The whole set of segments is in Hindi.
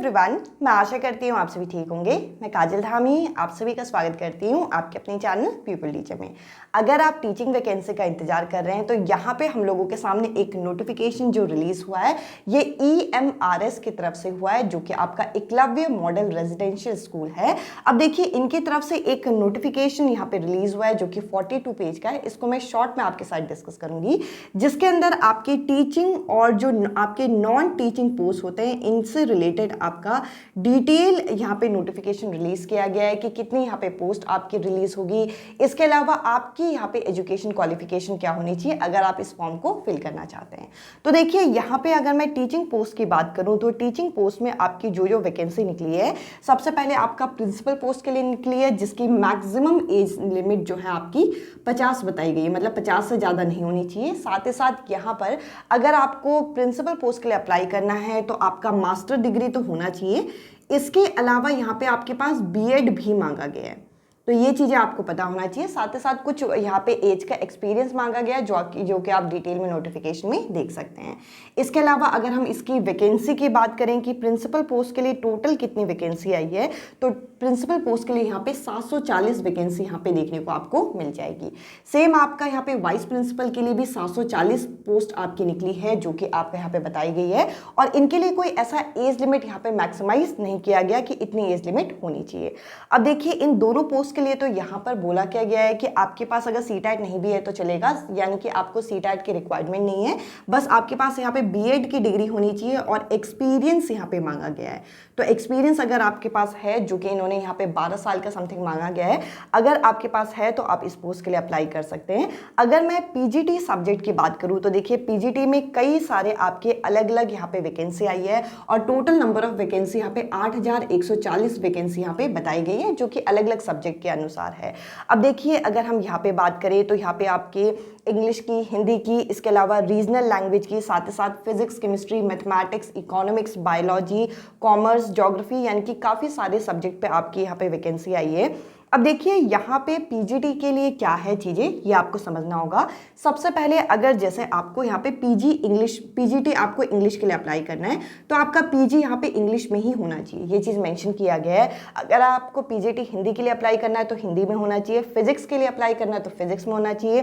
एवरीवन, मैं आशा करती हूँ आप सभी ठीक होंगे। मैं काजल धामी आप सभी का स्वागत करती हूँ आपके अपने चैनल पीपल टीचर में। अगर आप टीचिंग वैकेंसी का इंतजार कर रहे हैं तो यहाँ पे हम लोगों के सामने एक नोटिफिकेशन जो रिलीज हुआ है ये EMRS की तरफ से हुआ है, जो कि आपका एकलव्य मॉडल रेजिडेंशियल स्कूल है। अब देखिए इनकी तरफ से एक नोटिफिकेशन यहाँ पे रिलीज हुआ है जो कि 42 पेज का है। इसको मैं शॉर्ट में आपके साथ डिस्कस करूंगी, जिसके अंदर आपकी टीचिंग और जो आपके नॉन टीचिंग पोस्ट होते हैं इनसे रिलेटेड आपका डिटेल यहाँ पे नोटिफिकेशन रिलीज किया गया है कि कितनी यहाँ पे पोस्ट आपकी रिलीज होगी। इसके अलावा आपकी यहाँ पे एजुकेशन क्वालिफिकेशन क्या होनी चाहिए अगर आप इस फॉर्म को फिल करना चाहते हैं। तो देखिए यहाँ पे अगर मैं टीचिंग पोस्ट की बात करूँ तो टीचिंग पोस्ट में आपकी जो वैकेंसी निकली है, सबसे पहले आपका प्रिंसिपल पोस्ट के लिए निकली है, जिसकी मैक्सिमम एज लिमिट जो है आपकी 50 बताई गई है, मतलब 50 से ज़्यादा नहीं होनी चाहिए। साथ ही साथ यहाँ पर अगर आपको प्रिंसिपल पोस्ट के लिए अप्लाई करना है तो आपका मास्टर डिग्री तो होना चाहिए। इसके अलावा यहाँ पे आपके पास बीएड भी मांगा गया है, तो ये चीज़ें आपको पता होना चाहिए। साथ ही साथ कुछ यहाँ पे एज का एक्सपीरियंस मांगा गया है जो कि आप डिटेल में नोटिफिकेशन में देख सकते हैं। इसके अलावा अगर हम इसकी वैकेंसी की बात करें कि प्रिंसिपल पोस्ट के लिए टोटल कितनी वैकेंसी आई है, तो प्रिंसिपल पोस्ट के लिए यहाँ पे 740 वैकेंसी यहाँ पे देखने को आपको मिल जाएगी। सेम आपका यहाँ पे वाइस प्रिंसिपल के लिए भी 740 पोस्ट आपकी निकली है, जो कि आपको यहाँ पे बताई गई है। और इनके लिए कोई ऐसा एज लिमिट यहाँ पे मैक्सिमाइज नहीं किया गया कि इतनी एज लिमिट होनी चाहिए। अब देखिए इन दोनों पोस्ट के लिए तो यहाँ पर बोला क्या गया है कि आपके पास अगर सीटेट नहीं भी है तो चलेगा, यानी कि आपको सीटेट की रिक्वायरमेंट नहीं है, बस आपके पास यहाँ पे बीएड की डिग्री होनी चाहिए और एक्सपीरियंस यहाँ पे मांगा गया है। तो एक्सपीरियंस अगर आपके पास है, जो कि इन्होंने यहाँ पे 12 साल का समथिंग मांगा गया है, अगर आपके पास है तो आप इस पोस्ट के लिए अप्लाई कर सकते हैं। अगर मैं पीजीटी सब्जेक्ट की बात करूँ तो देखिए पीजीटी में कई सारे आपके अलग अलग यहाँ पे वैकेंसी आई है और टोटल नंबर ऑफ वैकेंसी यहाँ पे 8140 वैकेंसी यहाँ पे बताई गई है, जो कि अलग अलग सब्जेक्ट के अनुसार है। अब देखिए अगर हम यहाँ पे बात करें तो यहाँ पे आपके इंग्लिश की, हिंदी की, इसके अलावा रीजनल लैंग्वेज की, साथ ही साथ physics, chemistry, mathematics, economics, biology, commerce, geography, यानी कि काफ़ी सारे सब्जेक्ट पे आपकी यहाँ पे वैकेंसी आई है। अब देखिए यहाँ पे पीजीटी के लिए क्या है चीज़ें, ये आपको समझना होगा। सबसे पहले अगर जैसे आपको यहाँ पे पीजीटी आपको इंग्लिश के लिए अप्लाई करना है तो आपका पीजी यहाँ पे इंग्लिश में ही होना चाहिए, ये चीज़ मेंशन किया गया है। अगर आपको पीजीटी हिंदी के लिए अप्लाई करना है तो हिंदी में होना चाहिए, फिजिक्स के लिए अप्लाई करना है तो फिजिक्स में होना चाहिए,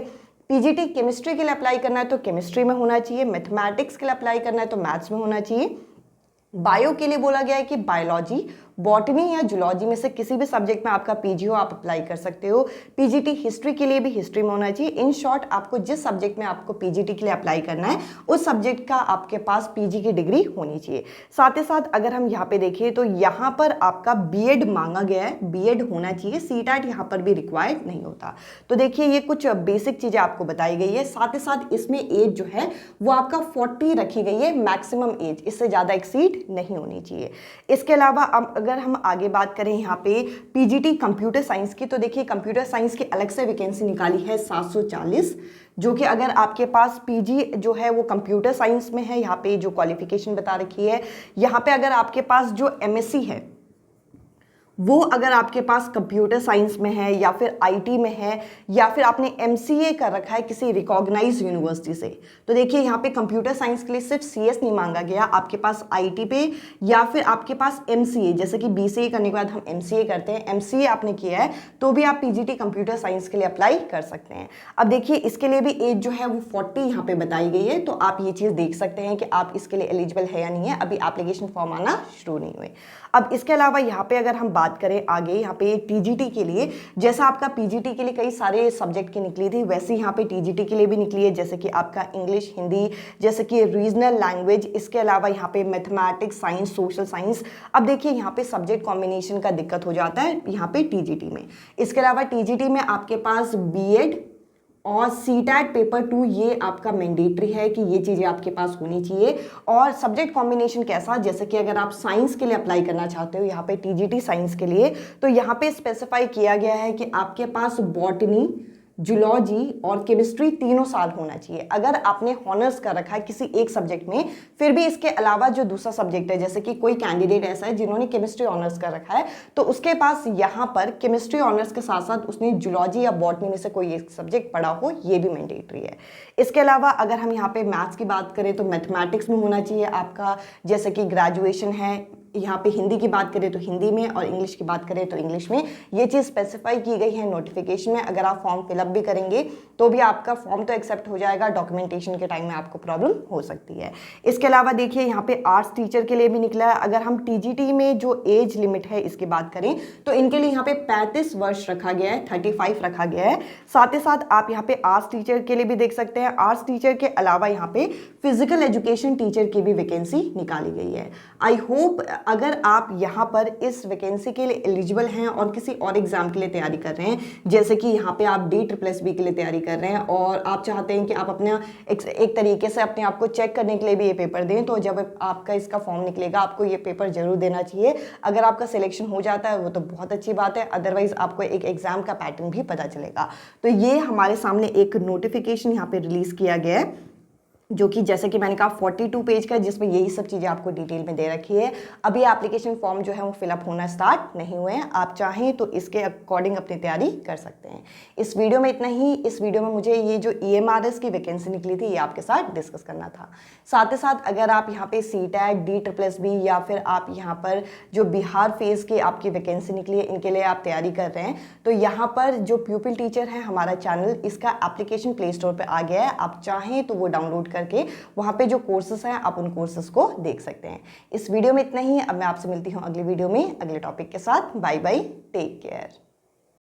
पीजीटी केमिस्ट्री के लिए अप्लाई करना है तो केमिस्ट्री में होना चाहिए, मैथमेटिक्स के लिए अप्लाई करना है तो मैथ्स में होना चाहिए, बायो के लिए बोला गया है कि बायोलॉजी, बॉटनी या जूलॉजी में से किसी भी सब्जेक्ट में आपका पीजी हो आप अप्लाई कर सकते हो। पीजीटी हिस्ट्री के लिए भी हिस्ट्री में होना चाहिए। इन शॉर्ट आपको जिस सब्जेक्ट में आपको पीजीटी के लिए अप्लाई करना है उस सब्जेक्ट का आपके पास पीजी की डिग्री होनी चाहिए। साथ ही साथ अगर हम यहाँ पे देखें तो यहाँ पर आपका बीएड मांगा गया है, बीएड होना चाहिए, सीटेट यहाँ पर भी रिक्वायर्ड नहीं होता। तो देखिए ये कुछ बेसिक चीज़ें आपको बताई गई है। साथ ही साथ इसमें एज जो है वो आपका 40 रखी गई है मैक्सिमम एज, इससे ज़्यादा एक्सीड नहीं होनी चाहिए। इसके अलावा अगर हम आगे बात करें यहाँ पे पीजीटी कंप्यूटर साइंस की, तो देखिए कंप्यूटर साइंस की अलग से वैकेंसी निकाली है 740, जो कि अगर आपके पास पीजी जो है वो कंप्यूटर साइंस में है, यहाँ पे जो क्वालिफिकेशन बता रखी है, यहाँ पे अगर आपके पास जो एमएससी है वो अगर आपके पास कंप्यूटर साइंस में है या फिर आईटी में है या फिर आपने एमसीए कर रखा है किसी रिकॉग्नाइज्ड यूनिवर्सिटी से, तो देखिए यहाँ पे कंप्यूटर साइंस के लिए सिर्फ सीएस नहीं मांगा गया, आपके पास आईटी पे या फिर आपके पास एमसीए, जैसे कि बीसीए करने के बाद हम एमसीए करते हैं, एमसीए आपने किया है तो भी आप पीजीटी कंप्यूटर साइंस के लिए अप्लाई कर सकते हैं। अब देखिए इसके लिए भी एज जो है वो 40 यहाँ पे बताई गई है, तो आप ये चीज़ देख सकते हैं कि आप इसके लिए एलिजिबल है या नहीं है, अभी एप्लीकेशन फॉर्म आना शुरू नहीं हुए। अब इसके अलावा यहाँ पे अगर हम बात करें आगे यहाँ पे टीजीटी के लिए, जैसा आपका पीजीटी के लिए कई सारे सब्जेक्ट की निकली थी वैसे यहाँ पे टीजीटी के लिए भी निकली है, जैसे कि आपका इंग्लिश, हिंदी, जैसे कि रीजनल लैंग्वेज, इसके अलावा यहाँ पे मैथमेटिक्स, साइंस, सोशल साइंस। अब देखिए यहाँ पे सब्जेक्ट कॉम्बिनेशन का दिक्कत हो जाता है यहाँ पे टीजीटी में। इसके अलावा टीजीटी में आपके पास बीएड और सीटेट पेपर 2 ये आपका मैंडेटरी है कि ये चीज़ें आपके पास होनी चाहिए। और सब्जेक्ट कॉम्बिनेशन कैसा, जैसे कि अगर आप साइंस के लिए अप्लाई करना चाहते हो यहाँ पे टीजीटी साइंस के लिए, तो यहाँ पे स्पेसिफाई किया गया है कि आपके पास बॉटनी, जूलॉजी और केमिस्ट्री तीनों साल होना चाहिए। अगर आपने हॉनर्स कर रखा है किसी एक सब्जेक्ट में, फिर भी इसके अलावा जो दूसरा सब्जेक्ट है, जैसे कि कोई कैंडिडेट ऐसा है जिन्होंने केमिस्ट्री ऑनर्स कर रखा है, तो उसके पास यहाँ पर केमिस्ट्री ऑनर्स के साथ साथ उसने जूलॉजी या बॉटनी में से कोई एक सब्जेक्ट पढ़ा हो, ये भी मैंडेटरी है। इसके अलावा अगर हम यहाँ पे मैथ्स की बात करें तो मैथमेटिक्स में होना चाहिए आपका, जैसे कि ग्रेजुएशन है यहाँ पे हिंदी की बात करें तो हिंदी में और इंग्लिश की बात करें तो इंग्लिश में। ये चीज़ स्पेसिफाई की गई है नोटिफिकेशन में। अगर आप फॉर्म फिलअप भी करेंगे तो भी आपका फॉर्म तो एक्सेप्ट हो जाएगा, डॉक्यूमेंटेशन के टाइम में आपको प्रॉब्लम हो सकती है। इसके अलावा देखिए यहाँ पे आर्ट्स टीचर के लिए भी निकला है। अगर हम टीजीटी में जो एज लिमिट है इसकी बात करें तो इनके लिए यहाँ पे 35 वर्ष रखा गया है, 35 रखा गया है। साथ ही साथ आप यहाँ पे आर्ट्स टीचर के लिए भी देख सकते हैं। आर्ट्स टीचर के अलावा यहाँ पे फिजिकल एजुकेशन टीचर की भी वैकेंसी निकाली गई है। आई होप अगर आप यहाँ पर इस वैकेंसी के लिए एलिजिबल हैं और किसी और एग्जाम के लिए तैयारी कर रहे हैं, जैसे कि यहाँ पे आप DSSB के लिए तैयारी कर रहे हैं और आप चाहते हैं कि आप अपना एक तरीके से अपने आप को चेक करने के लिए भी ये पेपर दें, तो जब आपका इसका फॉर्म निकलेगा आपको ये पेपर जरूर देना चाहिए। अगर आपका सिलेक्शन हो जाता है वो तो बहुत अच्छी बात है, अदरवाइज आपको एक एग्जाम का पैटर्न भी पता चलेगा। तो ये हमारे सामने एक नोटिफिकेशन यहाँ पे रिलीज किया गया है जो कि जैसे कि मैंने कहा 42 पेज का, जिसमें यही सब चीज़ें आपको डिटेल में दे रखी है। अभी एप्लीकेशन फॉर्म जो है वो फिलअप होना स्टार्ट नहीं हुए हैं। आप चाहें तो इसके अकॉर्डिंग अपनी तैयारी कर सकते हैं। इस वीडियो में इतना ही। इस वीडियो में मुझे ये जो EMRS की वैकेंसी निकली थी ये आपके साथ डिस्कस करना था। साथ ही साथ अगर आप यहाँ पे CTET, DSSB या फिर आप यहाँ पर जो बिहार फेज की आपकी वैकेंसी निकली है इनके लिए आप तैयारी कर रहे हैं, तो यहाँ पर जो प्यूपिल टीचर है हमारा चैनल, इसका एप्लीकेशन प्ले स्टोर पर आ गया है। आप चाहें तो वो डाउनलोड करके वहां पे जो कोर्सेस हैं आप उन कोर्सेस को देख सकते हैं। इस वीडियो में इतना ही। अब मैं आपसे मिलती हूं अगली वीडियो में अगले टॉपिक के साथ। Bye bye, take care.